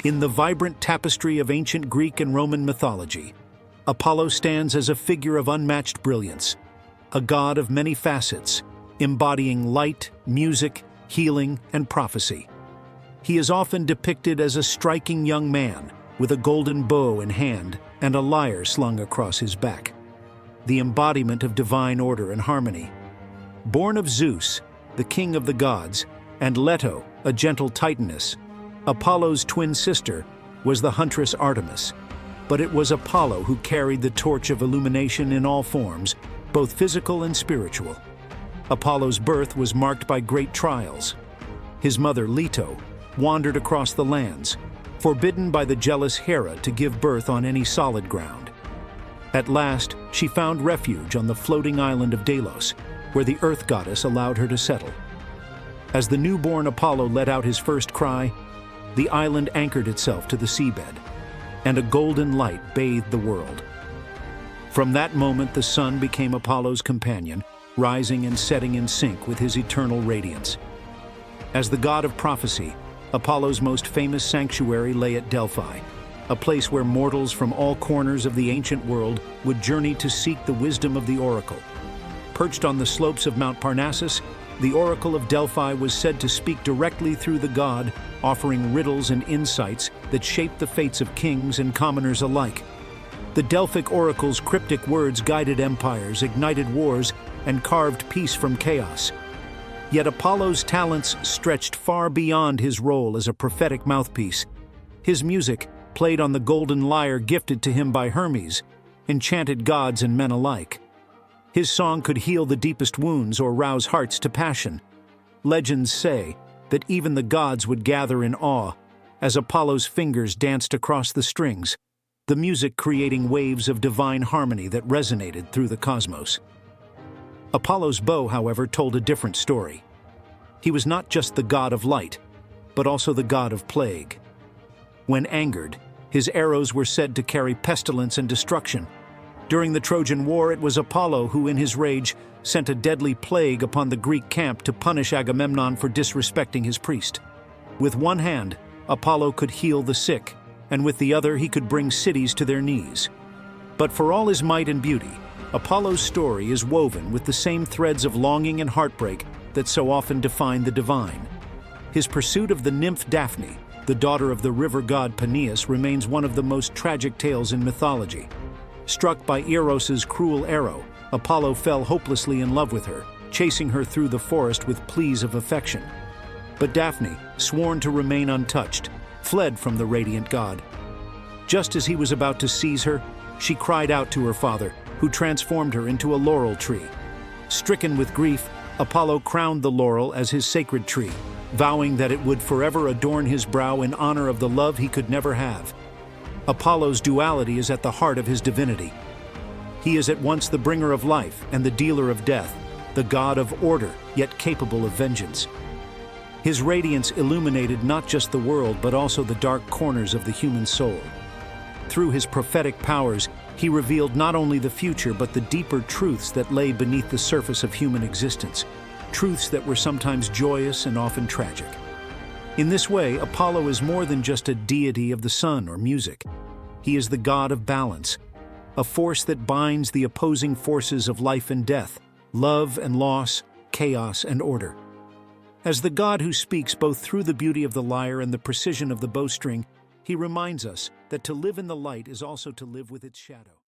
In the vibrant tapestry of ancient Greek and Roman mythology, Apollo stands as a figure of unmatched brilliance, a god of many facets, embodying light, music, healing, and prophecy. He is often depicted as a striking young man with a golden bow in hand and a lyre slung across his back, the embodiment of divine order and harmony. Born of Zeus, the king of the gods, and Leto, a gentle titaness, Apollo's twin sister was the huntress Artemis. But it was Apollo who carried the torch of illumination in all forms, both physical and spiritual. Apollo's birth was marked by great trials. His mother, Leto, wandered across the lands, forbidden by the jealous Hera to give birth on any solid ground. At last, she found refuge on the floating island of Delos, where the earth goddess allowed her to settle. As the newborn Apollo let out his first cry, the island anchored itself to the seabed, and a golden light bathed the world. From that moment, the sun became Apollo's companion, rising and setting in sync with his eternal radiance. As the god of prophecy, Apollo's most famous sanctuary lay at Delphi, a place where mortals from all corners of the ancient world would journey to seek the wisdom of the oracle. Perched on the slopes of Mount Parnassus, the oracle of Delphi was said to speak directly through the god, offering riddles and insights that shaped the fates of kings and commoners alike. The Delphic oracle's cryptic words guided empires, ignited wars, and carved peace from chaos. Yet Apollo's talents stretched far beyond his role as a prophetic mouthpiece. His music, played on the golden lyre gifted to him by Hermes, enchanted gods and men alike. His song could heal the deepest wounds or rouse hearts to passion. Legends say that even the gods would gather in awe as Apollo's fingers danced across the strings, the music creating waves of divine harmony that resonated through the cosmos. Apollo's bow, however, told a different story. He was not just the god of light, but also the god of plague. When angered, his arrows were said to carry pestilence and destruction. During the Trojan War, it was Apollo who, in his rage, sent a deadly plague upon the Greek camp to punish Agamemnon for disrespecting his priest. With one hand, Apollo could heal the sick, and with the other he could bring cities to their knees. But for all his might and beauty, Apollo's story is woven with the same threads of longing and heartbreak that so often define the divine. His pursuit of the nymph Daphne, the daughter of the river god Peneus, remains one of the most tragic tales in mythology. Struck by Eros's cruel arrow, Apollo fell hopelessly in love with her, chasing her through the forest with pleas of affection. But Daphne, sworn to remain untouched, fled from the radiant god. Just as he was about to seize her, she cried out to her father, who transformed her into a laurel tree. Stricken with grief, Apollo crowned the laurel as his sacred tree, vowing that it would forever adorn his brow in honor of the love he could never have. Apollo's duality is at the heart of his divinity. He is at once the bringer of life and the dealer of death, the god of order, yet capable of vengeance. His radiance illuminated not just the world, but also the dark corners of the human soul. Through his prophetic powers, he revealed not only the future, but the deeper truths that lay beneath the surface of human existence, truths that were sometimes joyous and often tragic. In this way, Apollo is more than just a deity of the sun or music. He is the god of balance, a force that binds the opposing forces of life and death, love and loss, chaos and order. As the god who speaks both through the beauty of the lyre and the precision of the bowstring, he reminds us that to live in the light is also to live with its shadow.